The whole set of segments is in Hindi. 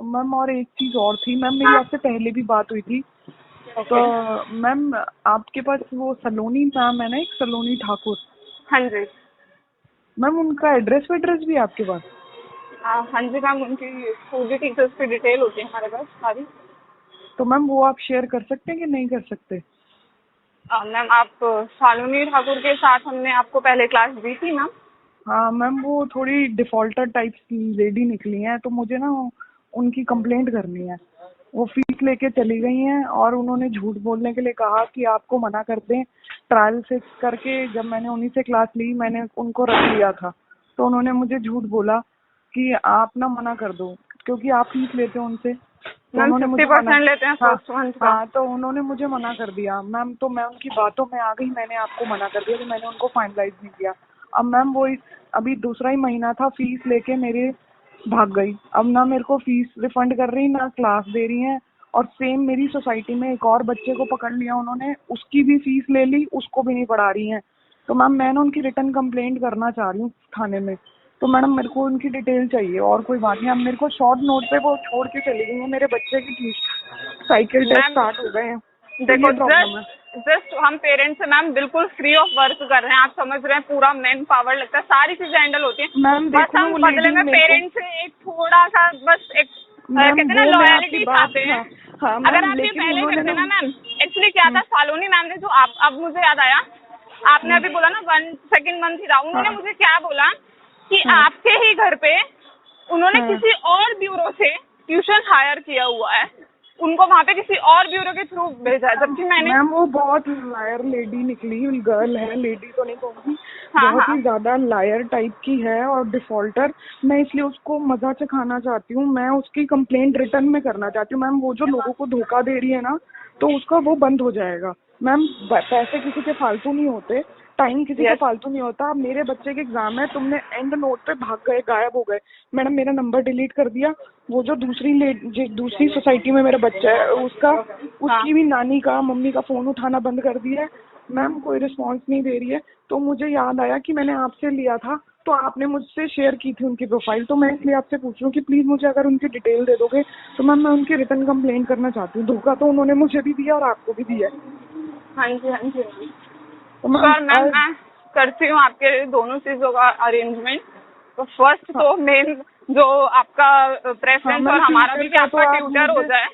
मैम और एक चीज और थी मैम, मेरी आपसे पहले भी बात हुई थी। तो मैम आपके पास वो सलोनी मैम है ना, एक सलोनी ठाकुर। हाँ जी। मैम उनका एड्रेस वेड्रेस भी है आपके पास? हाँ जी मैम, उनकी पूरी टीचर्स की डिटेल होती है हमारे पास सारी। तो मैम वो आप शेयर कर सकते हैं कि नहीं कर सकते? मैम आप शालिनी ठाकुर के साथ हमने आपको पहले क्लास दी थी मैम। हाँ मैम, वो थोड़ी डिफॉल्टर टाइप लेडी निकली हैं, तो मुझे ना उनकी कंप्लेंट करनी है। वो फीस लेके चली गई हैं और उन्होंने झूठ बोलने के लिए कहा कि आपको मना कर दें ट्रायल से करके। जब मैंने उन्हीं से क्लास ली, मैंने उनको रख लिया था, तो उन्होंने मुझे झूठ बोला कि आप ना मना कर दो, क्योंकि आप फीस लेते हो उनसे। तो मैम उन्होंने मुझे मना 50% लेते हैं हाँ फर्स्ट मंथ का। हाँ, तो उन्होंने मुझे मना कर दिया मैम। तो मैं उनकी बातों में आ गई, मैंने आपको मना कर दिया, तो मैंने उनको फाइनलाइज नहीं किया। अब मैम वो अभी दूसरा ही महीना था, फीस लेके मेरे भाग गई। अब ना मेरे को फीस रिफंड कर रही, ना क्लास दे रही हैं। और सेम मेरी सोसाइटी में एक और बच्चे को पकड़ लिया उन्होंने, उसकी भी फीस ले ली, उसको भी नहीं पढ़ा रही हैं। तो मैम मैं ना उनकी रिटर्न कंप्लेंट करना चाह रही हूँ थाने में। तो मैडम मेरे को उनकी डिटेल चाहिए, और कोई बात नहीं। अब मेरे को शॉर्ट नोट पे वो छोड़ के चली गई है। मेरे बच्चे की साइकिल टेस्ट मैम स्टार्ट हो गए हैं, तो देखो, ये प्रॉब्लम है। जस्ट हम पेरेंट्स से मैम बिल्कुल फ्री ऑफ वर्क कर रहे हैं। आप समझ रहे हैं, पूरा मैन पावर लगता है, सारी चीजें हैंडल होती हैं। मैम बस देखो ना, हम वो बदले लेडी में मेरे को, पेरेंट्स से एक थोड़ा सा बस एक कहते मैम हैं ना, वो मैं आपकी लॉयलिटी बात, चाहते हैं। हाँ हाँ अगर मैम, आप ये लेकिन पहले उन्होंने करते ना ना मैम, एक्चुअली क्या था, सालोनी मैम ने जो आप, अब मुझे याद आया, आपने अभी बोला ना 2nd मंथ ही था, उन्होंने हाँ मुझे क्या बोला कि हाँ आपके ही घर पे उन्होंने हाँ किसी और ब्यूरो से ट्यूशन हायर किया हुआ है, उनको वहाँ पे किसी और ब्यूरो के थ्रू भेजा है, जबकि मैंने मैम वो बहुत लायर लेडी निकली, गर्ल है, लेडी तो नहीं कहूँगी, हाँ बहुत हाँ ही ज्यादा लायर टाइप की है और डिफॉल्टर। मैं इसलिए उसको मजा चखाना चाहती हूँ, मैं उसकी कंप्लेंट रिटर्न में करना चाहती हूँ। मैम वो जो लोगों को धोखा दे रही है ना, तो उसका वो बंद हो जाएगा। मैम पैसे किसी के फालतू नहीं होते, टाइम किसी का यस फालतू नहीं होता। अब मेरे बच्चे के एग्जाम है, तुमने एंड नोट पे भाग गए, गायब हो गए। मैडम मेरा नंबर डिलीट कर दिया। वो जो दूसरी सोसाइटी में मेरा बच्चा है, हाँ उसकी भी नानी का, मम्मी का फोन उठाना बंद कर दिया है। मैम कोई रिस्पांस नहीं दे रही है। तो मुझे याद आया कि मैंने आपसे लिया था, तो आपने मुझसे शेयर की थी उनकी प्रोफाइल, तो मैं इसलिए आपसे पूछ रही हूँ कि प्लीज मुझे अगर उनकी डिटेल दे दोगे तो मैम मैं उनकी रिटर्न कंप्लेंट करना चाहती हूँ। धोखा तो उन्होंने मुझे भी दिया और आपको भी दिया है। हाँ जी हाँ जी। तो मैम सर मैम मैं करती हूँ आपके दोनों चीज़ों का अरेंजमेंट। तो फर्स्ट हाँ तो मेन जो आपका हाँ प्रेफरेंस और मैम, हमारा ट्यूटर भी का तो आपका आप ट्यूटर हो मुझे, जाए।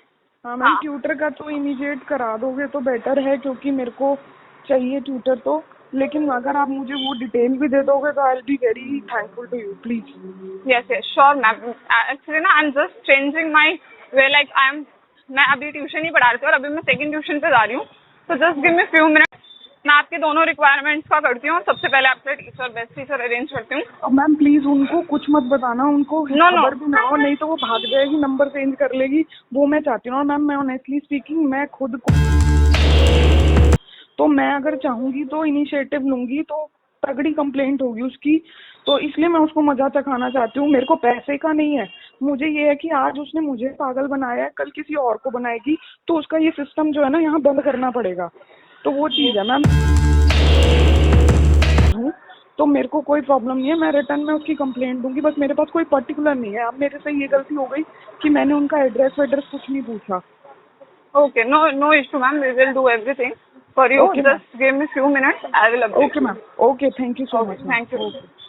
हाँ मैम हाँ ट्यूटर का तो इमीडिएट करा दोगे तो बेटर है, क्योंकि मेरे को चाहिए ट्यूटर तो। लेकिन अगर आप मुझे वो डिटेल भी दे दोगे तो I will be very thankful to you, please. Yes yes sure ma'am. Actually ना I am just changing my way, like मैं अभी ट्यूशन ही पढ़ा रही थी और अभी मैं सेकंड ट्यूशन पे जा रही हूँ। तो just give me few minutes, मैं आपके दोनों रिक्वायरमेंट्स का करती हूँ। सबसे पहले आपके टीचर, बेस्ट टीचर अरेंज करती हूँ। और मैम प्लीज उनको कुछ मत बताना, उनको नो नो खबर भी ना हो, नहीं तो वो भाग जाएगी, नंबर चेंज कर लेगी। वो मैं चाहती हूँ। और मैम मैं ऑनेस्टली स्पीकिंग, मैं खुद को, तो मैं अगर चाहूंगी तो इनिशिएटिव लूंगी, तो तगड़ी कंप्लेंट होगी उसकी। तो इसलिए मैं उसको मजा चखाना चाहती हूँ। मेरे को पैसे का नहीं है, मुझे ये है कि आज उसने मुझे पागल बनाया है, कल किसी और को बनाएगी, तो उसका ये सिस्टम जो है ना यहाँ बंद करना पड़ेगा। तो वो चीज है मैम। तो मेरे को कोई प्रॉब्लम नहीं है, मैं रिटर्न में उसकी कंप्लेंट दूंगी। बस मेरे पास कोई पर्टिकुलर नहीं है। अब मेरे से ये गलती हो गई कि मैंने उनका एड्रेस वेड्रेस कुछ नहीं पूछा। Okay, no no issue ma'am, we will do everything for you. Okay ma'am, just give me few minutes, I will update okay you. Ma'am, okay, thank you so okay, much ma'am, thank you. Okay.